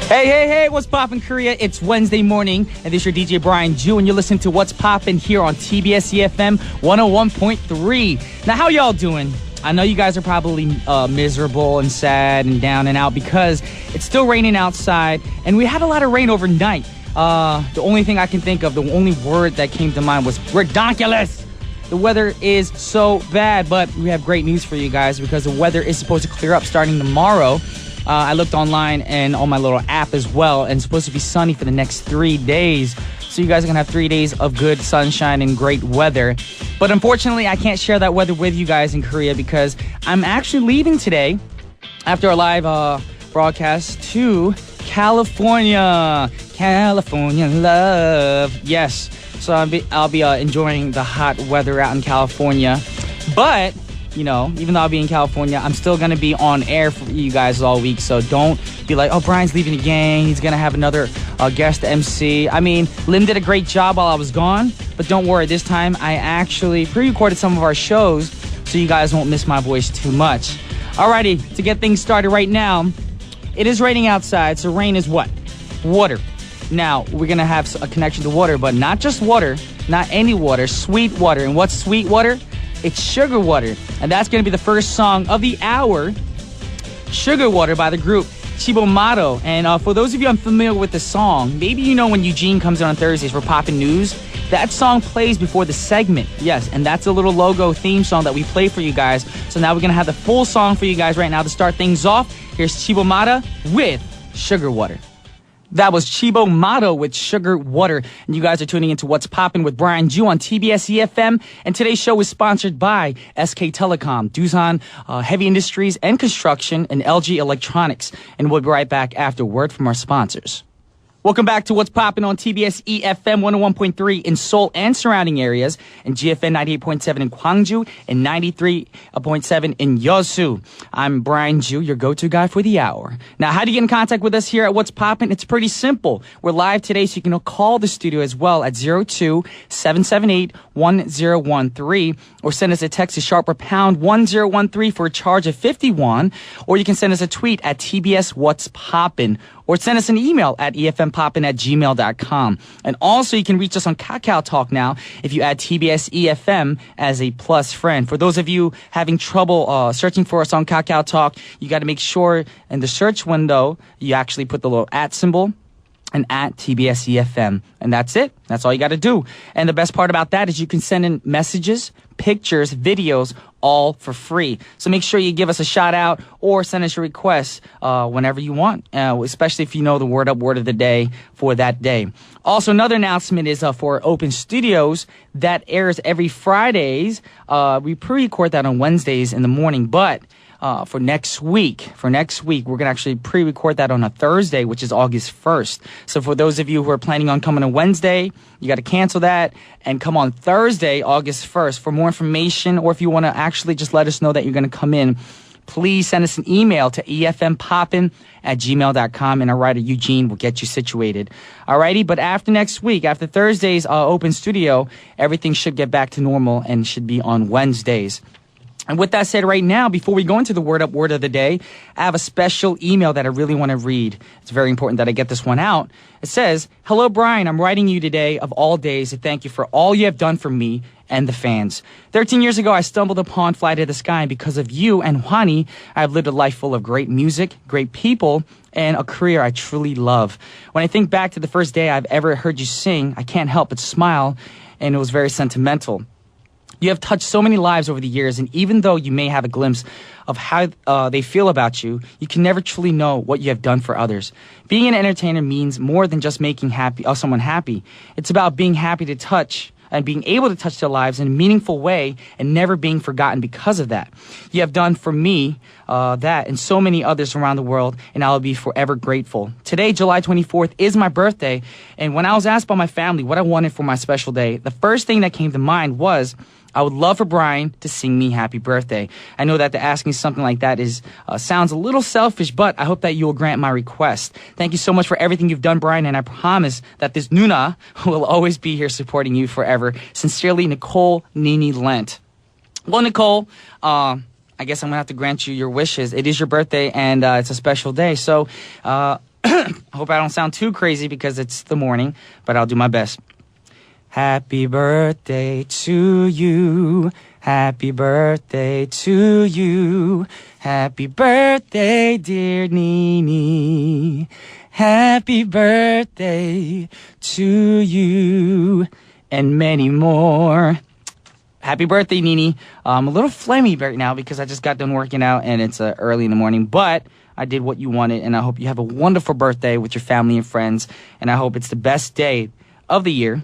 Hey, what's poppin' Korea? It's Wednesday morning, and this is your DJ Brian Ju, and you're listening to What's Poppin' here on TBS efm 101.3. Now, how y'all doing? I know you guys are probably miserable and sad and down and out because it's still raining outside, and we had a lot of rain overnight. The only thing I can think of, the only word that came to mind was ridiculous. The weather is so bad, but we have great news for you guys because the weather is supposed to clear up starting tomorrow. I looked online and on my little app as well, and it's supposed to be sunny for the next 3 days. So you guys are going to have 3 days of good sunshine and great weather. But unfortunately, I can't share that weather with you guys in Korea because I'm actually leaving today after our live broadcast to California. California love. Yes. So I'll be enjoying the hot weather out in California. But you know, even though I'll be in California, I'm still going to be on air for you guys all week. So don't be like, oh, Brian's leaving again. He's going to have another guest MC. I mean, Lim did a great job while I was gone. But don't worry, this time I actually pre-recorded some of our shows so you guys won't miss my voice too much. Alrighty, to get things started right now, it is raining outside. So rain is what? Water. Now, we're going to have a connection to water, but not just water, not any water, sweet water. And what's sweet water? It's Sugar Water, and that's going to be the first song of the hour, Sugar Water by the group Chibomato. And for those of you unfamiliar with the song, maybe you know when Eugene comes in on Thursdays for Poppin' News, that song plays before the segment. Yes, and that's a little logo theme song that we play for you guys. So now we're going to have the full song for you guys right now to start things off. Here's Chibomato with Sugar Water. That was Chibomato with Sugar Water. And you guys are tuning into What's Poppin' with Brian Ju on TBS efm. And today's show is sponsored by SK Telecom, Doosan Heavy Industries and Construction, and LG Electronics. And we'll be right back after a word from our sponsors. Welcome back to What's Poppin' on TBS efm 101.3 in Seoul and surrounding areas, and GFN 98.7 in Gwangju and 93.7 in Yeosu. I'm Brian Ju, your go-to guy for the hour. Now, how do you get in contact with us here at What's Poppin'? It's pretty simple. We're live today, so you can call the studio as well at 02-778-1013, or send us a text to sharper pound 1013 for a charge of 51, or you can send us a tweet at TBS What's Poppin', or send us an email at efmpoppin@gmail.com. And also, you can reach us on Kakao Talk now if you add TBS EFM as a plus friend. For those of you having trouble searching for us on Kakao Talk, you got to make sure in the search window, you actually put the little @ symbol and at TBS EFM. And that's it. That's all you got to do. And the best part about that is you can send in messages, pictures, videos, all for free. So make sure you give us a shout out or send us your requests whenever you want, especially if you know the word of the day for that day. Also, another announcement is for Open Studios that airs every Fridays. We pre-record that on Wednesdays in the morning, but for next week, we're going to actually pre-record that on a Thursday, which is August 1st. So for those of you who are planning on coming on Wednesday, you got to cancel that and come on Thursday, August 1st. For more information, or if you want to actually just let us know that you're going to come in, please send us an email to efmpoppin@gmail.com, and our writer Eugene will get you situated. Alrighty, but after next week, after Thursday's Open Studio, everything should get back to normal and should be on Wednesdays. And with that said, right now, before we go into the word of the day, I have a special email that I really want to read. It's very important that I get this one out. It says, "Hello, Brian. I'm writing you today of all days to thank you for all you have done for me and the fans. 13 years ago, I stumbled upon Fly to the Sky, and because of you and Hwani, I've lived a life full of great music, great people, and a career I truly love. When I think back to the first day I've ever heard you sing, I can't help but smile, and it was very sentimental. You have touched so many lives over the years, and even though you may have a glimpse of how they feel about you, you can never truly know what you have done for others. Being an entertainer means more than just making someone happy. It's about being happy to touch and being able to touch their lives in a meaningful way and never being forgotten because of that. You have done for me that and so many others around the world, and I will be forever grateful. Today, July 24th, is my birthday, and when I was asked by my family what I wanted for my special day, the first thing that came to mind was I would love for Brian to sing me happy birthday. I know that to ask me something like that sounds a little selfish, but I hope that you will grant my request. Thank you so much for everything you've done, Brian, and I promise that this Nuna will always be here supporting you forever. Sincerely, Nicole Nini Lent." Well, Nicole, I guess I'm going to have to grant you your wishes. It is your birthday, and it's a special day. So I hope I don't sound too crazy because it's the morning, but I'll do my best. Happy birthday to you. Happy birthday to you. Happy birthday, dear Nini. Happy birthday to you. And many more. Happy birthday, Nini. I'm a little phlegmy right now because I just got done working out and it's early in the morning, but I did what you wanted, and I hope you have a wonderful birthday with your family and friends, and I hope it's the best day of the year,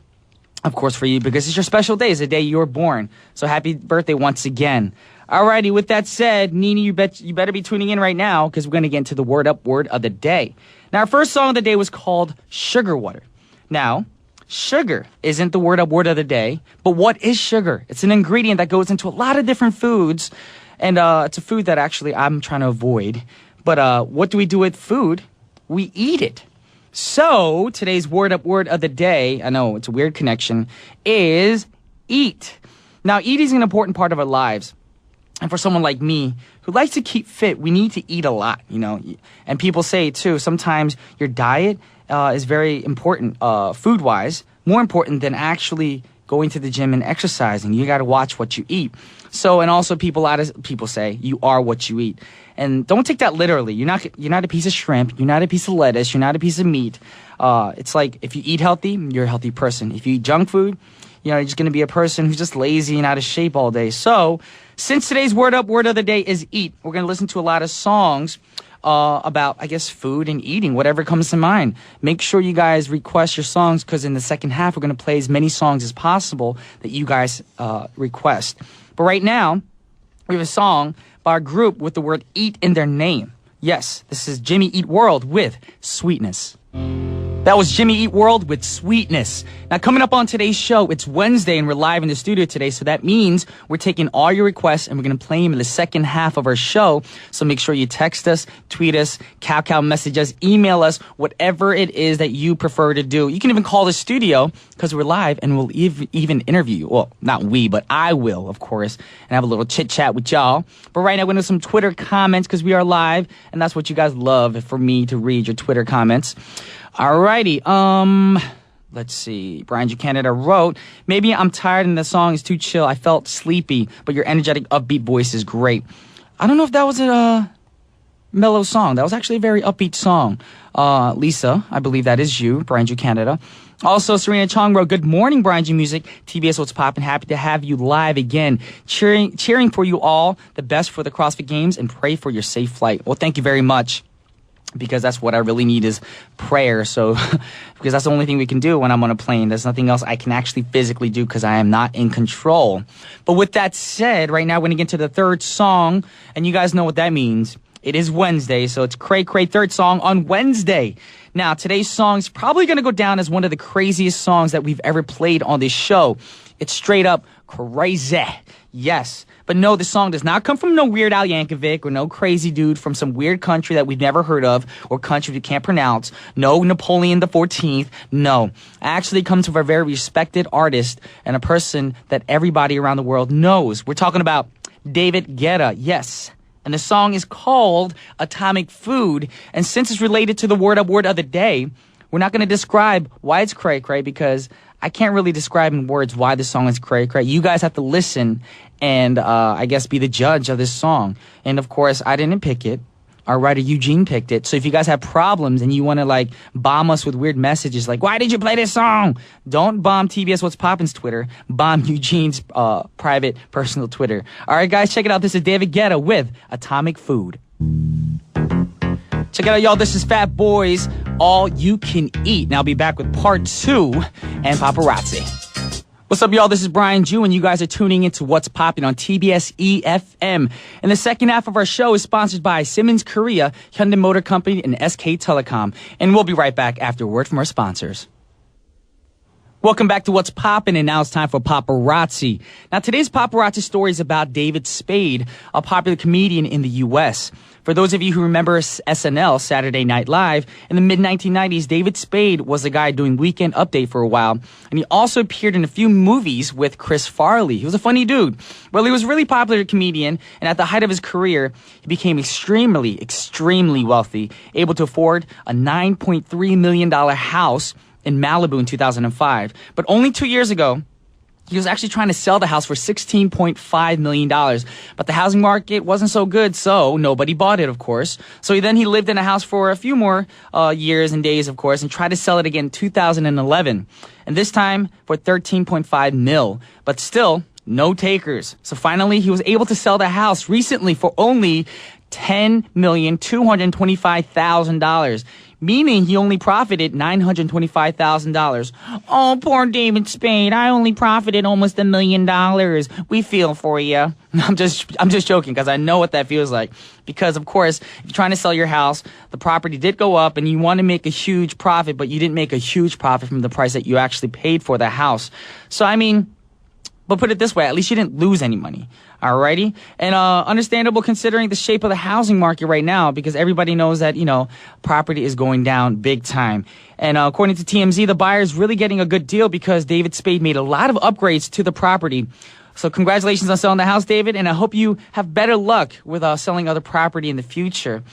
of course, for you, because it's your special day. It's the day you were born. So happy birthday once again. Alrighty, with that said, Nini, you better be tuning in right now because we're going to get into the word up word of the day. Now, our first song of the day was called Sugar Water. Now, sugar isn't the word up word of the day, but what is sugar? It's an ingredient that goes into a lot of different foods, and it's a food that actually I'm trying to avoid. But what do we do with food? We eat it. So today's word up word of the day, I know it's a weird connection, is eat. Now, eating is an important part of our lives. And for someone like me who likes to keep fit, we need to eat a lot, you know. And people say, too, sometimes your diet is very important food-wise, more important than actually going to the gym and exercising. You got to watch what you eat. So, and also people say you are what you eat. And don't take that literally. You're not a piece of shrimp. You're not a piece of lettuce. You're not a piece of meat. It's like if you eat healthy, you're a healthy person. If you eat junk food, you know, you're just going to be a person who's just lazy and out of shape all day. So, since today's word up word of the day is eat, we're going to listen to a lot of songs about, I guess, food and eating, whatever comes to mind. Make sure you guys request your songs because in the second half, we're going to play as many songs as possible that you guys request. But right now, we have a song by a group with the word eat in their name. Yes, this is Jimmy Eat World with Sweetness. That was Jimmy Eat World with Sweetness. Now, coming up on today's show, it's Wednesday and we're live in the studio today, so that means we're taking all your requests and we're going to play them in the second half of our show. So make sure you text us, tweet us, cow message us, email us, whatever it is that you prefer to do. You can even call the studio because we're live and we'll even interview you. Well, not we, but I will, of course, and have a little chit-chat with y'all. But right now, we're going to do some Twitter comments because we are live, and that's what you guys love, for me to read your Twitter comments. Alrighty, let's see. Brian G. Canada wrote, maybe I'm tired and the song is too chill. I felt sleepy, but your energetic, upbeat voice is great. I don't know if that was a mellow song. That was actually a very upbeat song. Lisa, I believe that is you, Brian G. Canada. Also, Serena Chong wrote, good morning, Brian G. Music. TBS What's Poppin'. Happy to have you live again. Cheering for you all. The best for the CrossFit Games and pray for your safe flight. Well, thank you very much. Because that's what I really need is prayer. So, because that's the only thing we can do when I'm on a plane. There's nothing else I can actually physically do because I am not in control. But with that said, right now we're going to get to the third song. And you guys know what that means. It is Wednesday, so it's Cray Cray third song on Wednesday. Now, today's song is probably going to go down as one of the craziest songs that we've ever played on this show. It's straight up crazy. Yes. But no, the song does not come from no Weird Al Yankovic or no crazy dude from some weird country that we've never heard of or country we can't pronounce. No Napoleon the 14th. No. It actually comes from a very respected artist and a person that everybody around the world knows. We're talking about David Guetta. Yes. And the song is called Atomic Food. And since it's related to the word of the day, we're not going to describe why it's cray-cray because I can't really describe in words why this song is cray-cray. You guys have to listen and, I guess, be the judge of this song. And, of course, I didn't pick it. Our writer Eugene picked it. So if you guys have problems and you want to, like, bomb us with weird messages like, why did you play this song? Don't bomb TBS What's Poppin's Twitter. Bomb Eugene's private, personal Twitter. All right, guys, check it out. This is David Guetta with Atomic Food. Check it out, y'all. This is Fat Boys, All You Can Eat. Now I'll be back with part 2 and Paparazzi. What's up, y'all? This is Brian Ju, and you guys are tuning into What's Poppin' on TBS efm. And the second half of our show is sponsored by Simmons Korea, Hyundai Motor Company, and SK Telecom. And we'll be right back after a word from our sponsors. Welcome back to What's Poppin', and now it's time for Paparazzi. Now, today's Paparazzi story is about David Spade, a popular comedian in the U.S. For those of you who remember SNL, Saturday Night Live, in the mid-1990s, David Spade was the guy doing Weekend Update for a while, and he also appeared in a few movies with Chris Farley. He was a funny dude. Well, he was a really popular comedian, and at the height of his career, he became extremely wealthy, able to afford a $9.3 million house in Malibu in 2005. But only 2 years ago, he was actually trying to sell the house for $16.5 million. But the housing market wasn't so good, so nobody bought it, of course. So he lived in a house for a few more years and days, of course, and tried to sell it again in 2011. And this time for $13.5 million. But still, no takers. So finally, he was able to sell the house recently for only $10,225,000. Meaning he only profited $925,000. Oh, poor David Spade. I only profited almost $1 million. We feel for you. I'm just joking because I know what that feels like. Because, of course, if you're trying to sell your house, the property did go up and you want to make a huge profit, but you didn't make a huge profit from the price that you actually paid for the house. So, I mean, but put it this way, at least you didn't lose any money. Alrighty? And understandable considering the shape of the housing market right now, because everybody knows that, property is going down big time. And according to TMZ, the buyer is really getting a good deal because David Spade made a lot of upgrades to the property. So congratulations on selling the house, David, and I hope you have better luck with selling other property in the future.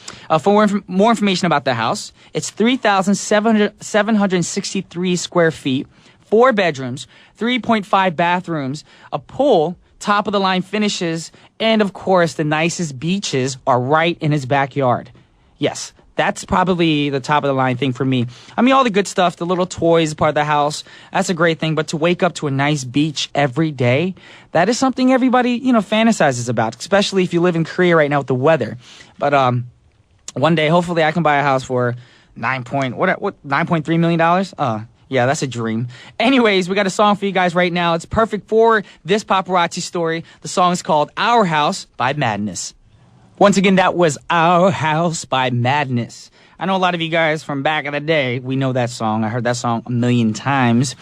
For more information about the house, it's 3,763 square feet, 4 bedrooms, 3.5 bathrooms, a pool, top-of-the-line finishes, and, of course, the nicest beaches are right in his backyard. Yes, that's probably the top-of-the-line thing for me. I mean, all the good stuff, the little toys part of the house, that's a great thing. But to wake up to a nice beach every day, that is something everybody, fantasizes about, especially if you live in Korea right now with the weather. But one day, hopefully, I can buy a house for $9.3 million? Yeah, that's a dream. Anyways, we got a song for you guys right now. It's perfect for this paparazzi story. The song is called Our House by Madness. Once again, that was Our House by Madness. I know a lot of you guys from back in the day, we know that song. I heard that song a million times.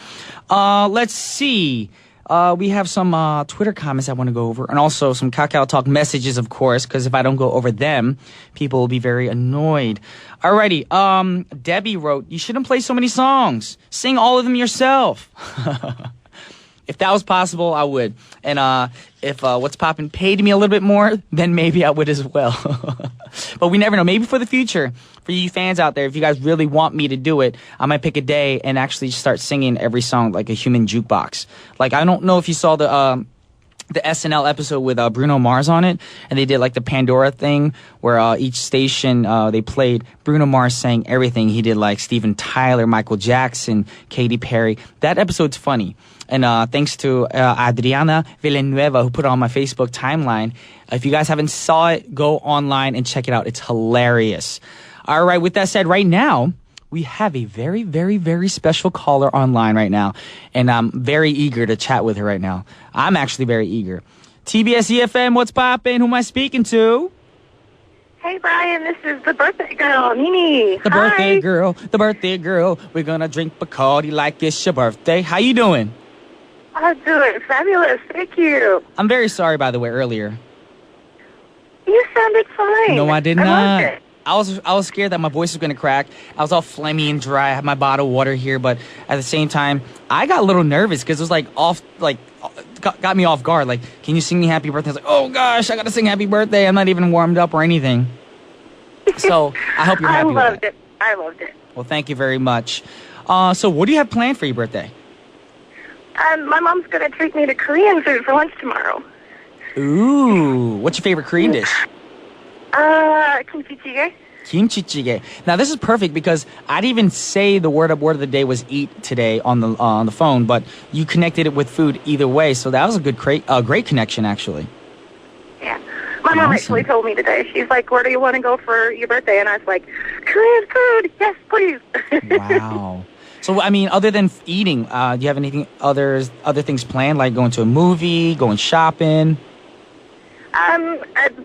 Let's see. We have some Twitter comments I want to go over, and also some Kakao Talk messages, of course, because if I don't go over them, people will be very annoyed. Alrighty, Debbie wrote, you shouldn't play so many songs. Sing all of them yourself. If that was possible, I would. And if What's Poppin' paid me a little bit more, then maybe I would as well. But we never know. Maybe for the future, for you fans out there, if you guys really want me to do it, I might pick a day and actually start singing every song like a human jukebox. Like, I don't know if you saw the SNL episode with Bruno Mars on it, and they did like the Pandora thing where each station they played Bruno Mars sang everything. He did like Steven Tyler, Michael Jackson, Katy Perry. That episode's funny. And thanks to Adriana Villanueva, who put it on my Facebook timeline. If you guys haven't saw it, go online and check it out. It's hilarious. All right, with that said, right now, we have a very, very, very special caller online right now. And I'm very eager to chat with her right now. I'm actually very eager. TBS efm, what's poppin'? Who am I speaking to? Hey, Brian, this is the birthday girl, Nini. The birthday girl. We're gonna drink Bacardi like it's your birthday. How you doing? I'm doing fabulous. Thank you. I'm very sorry, by the way, earlier. You sounded fine. No, I did not. I loved it. I was scared that my voice was going to crack. I was all phlegmy and dry. I had my bottle of water here, but at the same time, I got a little nervous because it was got me off guard. Like, can you sing me happy birthday? I was like, oh gosh, I got to sing happy birthday. I'm not even warmed up or anything. So I hope you're happy with that. I loved it. Well, thank you very much. So what do you have planned for your birthday? My mom's going to treat me to Korean food for lunch tomorrow. Ooh, what's your favorite Korean dish? Kimchi jjigae. Kimchi jjigae. Now this is perfect because I didn't even say the word of the day was eat today on the phone, but you connected it with food either way, so that was a great connection actually. Yeah, my mom actually told me today. She's like, "Where do you want to go for your birthday?" And I was like, "Korean food, yes, please." Wow. So I mean, other than eating, do you have anything other things planned, like going to a movie, going shopping?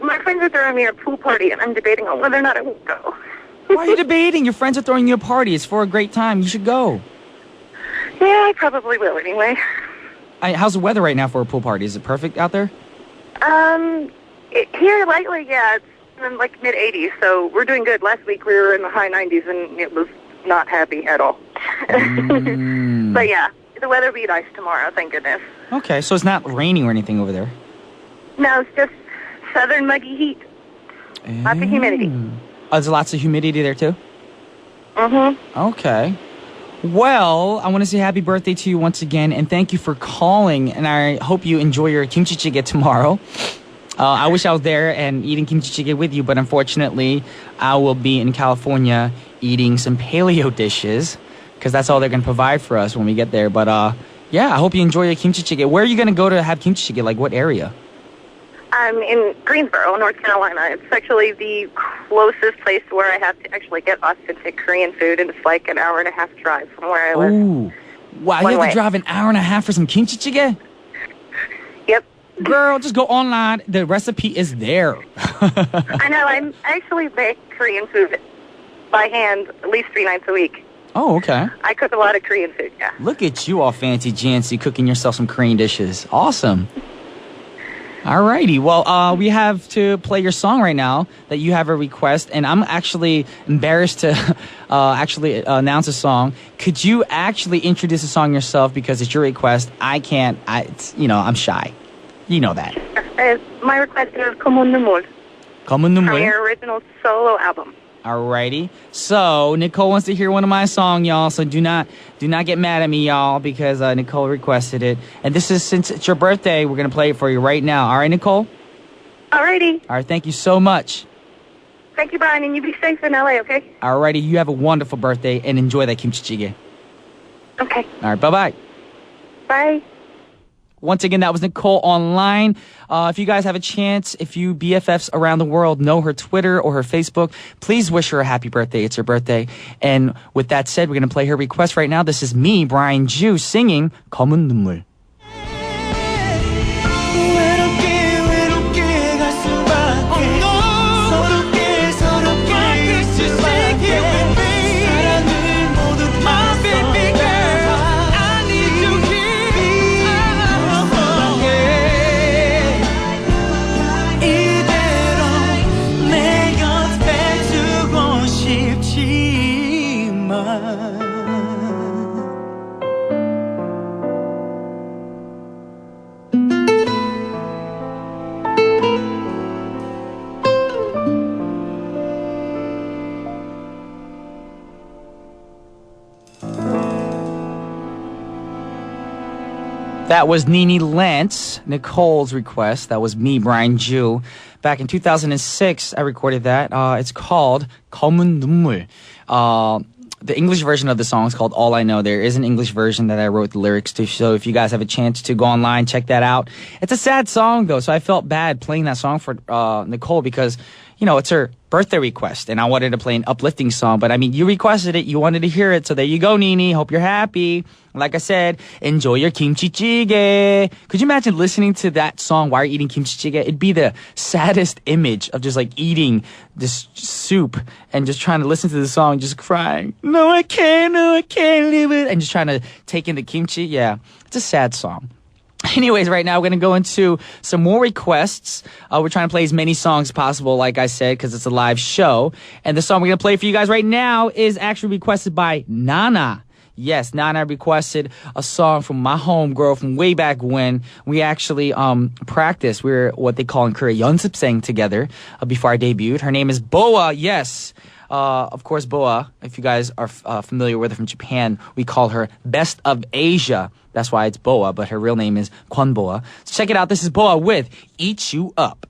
My friends are throwing me a pool party, and I'm debating on whether or not I will go. Why are you debating? Your friends are throwing you a party. It's for a great time. You should go. Yeah, I probably will anyway. How's the weather right now for a pool party? Is it perfect out there? Here lately, yeah, it's in like mid-80s, so we're doing good. Last week we were in the high 90s, and it was not happy at all. But yeah, the weather will be nice tomorrow, thank goodness. Okay, so it's not raining or anything over there? No, it's just southern muggy heat. Lots of humidity. Oh, there's lots of humidity there too? Mm-hmm. Okay. Well, I want to say happy birthday to you once again, and thank you for calling, and I hope you enjoy your kimchi jjigae tomorrow. I wish I was there and eating kimchi jjigae with you, but unfortunately, I will be in California eating some paleo dishes, because that's all they're going to provide for us when we get there. But yeah, I hope you enjoy your kimchi jjigae. Where are you going to go to have kimchi jjigae? Like, what area? I'm in Greensboro, North Carolina. It's actually the closest place where I have to actually get authentic Korean food, and it's like an hour and a half drive from where I live. Ooh. Wow, you have to drive an hour and a half for some kimchi jjigae? Yep. Girl, just go online. The recipe is there. I know. I actually make Korean food by hand at least 3 nights a week. Oh, okay. I cook a lot of Korean food, yeah. Look at you all fancy Jancy cooking yourself some Korean dishes. Awesome. Alrighty, well, we have to play your song right now that you have a request, and I'm actually embarrassed to actually announce a song. Could you actually introduce the song yourself, because it's your request? I can't, I'm shy. You know that. My request is 검은 눈물. 검은 눈물. From your original solo album. Alrighty. So Nicole wants to hear one of my songs, y'all. So do not get mad at me, y'all, because Nicole requested it. And this is, since it's your birthday, we're gonna play it for you right now. All right, Nicole? Alrighty. All right. Thank you so much. Thank you, Brian, and you be safe in LA, okay? Alrighty. You have a wonderful birthday and enjoy that kimchi jjigae. Okay. All right. Bye-bye. Bye. Once again, that was Nicole online. If you guys have a chance, if you BFFs around the world know her Twitter or her Facebook, please wish her a happy birthday. It's her birthday. And with that said, we're going to play her request right now. This is me, Brian Ju, singing 검은 눈물. That was Nene Lance, Nicole's request. That was me, Brian Ju. Back in 2006, I recorded that. It's called 검은 눈물. The English version of the song is called All I Know. There is an English version that I wrote the lyrics to, so if you guys have a chance to go online, check that out. It's a sad song, though, so I felt bad playing that song for Nicole because, it's her birthday request, and I wanted to play an uplifting song. But, you requested it. You wanted to hear it, so there you go, Nene. Hope you're happy. Like I said, enjoy your kimchi jjigae. Could you imagine listening to that song while you're eating kimchi jjigae? It'd be the saddest image of just, eating this soup and just trying to listen to the song, just crying. No, I can't live it. And just trying to take in the kimchi. Yeah, it's a sad song. Anyways, right now we're going to go into some more requests. We're trying to play as many songs as possible, like I said, because it's a live show. And the song we're going to play for you guys right now is actually requested by Nana. Yes, Nana requested a song from my homegirl from way back when we actually practiced. We were what they call in Korea 연습생 together before I debuted. Her name is Boa. Yes. Of course, Boa, if you guys are familiar with her from Japan, we call her Best of Asia. That's why it's Boa, but her real name is Kwon Boa. So check it out. This is Boa with Eat You Up.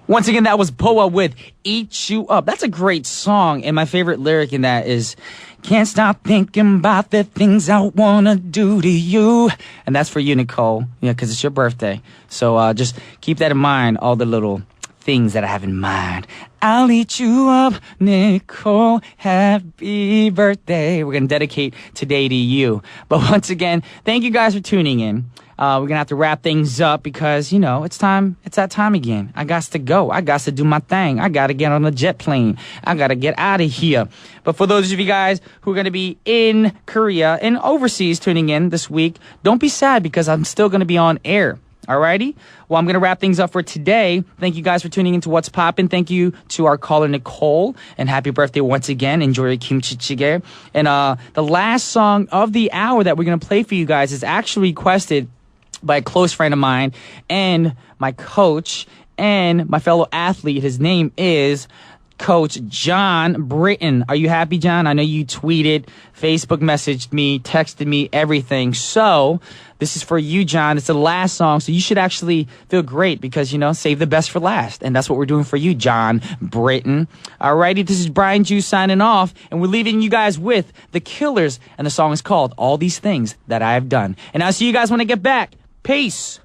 Once again, that was Boa with Eat You Up. That's a great song, and my favorite lyric in that is, can't stop thinking about the things I wanna do to you. And that's for you, Nicole, because it's your birthday. So just keep that in mind, all the little things that I have in mind. I'll eat you up, Nicole. Happy birthday. We're going to dedicate today to you. But once again, thank you guys for tuning in. We're going to have to wrap things up because, it's time. It's that time again. I got to go. I got to do my thing. I got to get on a jet plane. I got to get out of here. But for those of you guys who are going to be in Korea and overseas tuning in this week, don't be sad because I'm still going to be on air. Alrighty? Well, I'm going to wrap things up for today. Thank you guys for tuning into What's Poppin'. Thank you to our caller, Nicole. And happy birthday once again. Enjoy your kimchi jjigae. And the last song of the hour that we're going to play for you guys is actually requested by a close friend of mine and my coach and my fellow athlete. His name is Coach John Britton. Are you happy, John? I know you tweeted, Facebook messaged me, texted me, everything. So this is for you, John. It's the last song, so you should actually feel great because, save the best for last. And that's what we're doing for you, John Britton. Alrighty, this is Brian Ju signing off, and we're leaving you guys with The Killers, and the song is called All These Things That I Have Done. And I'll see you guys when I get back. Peace.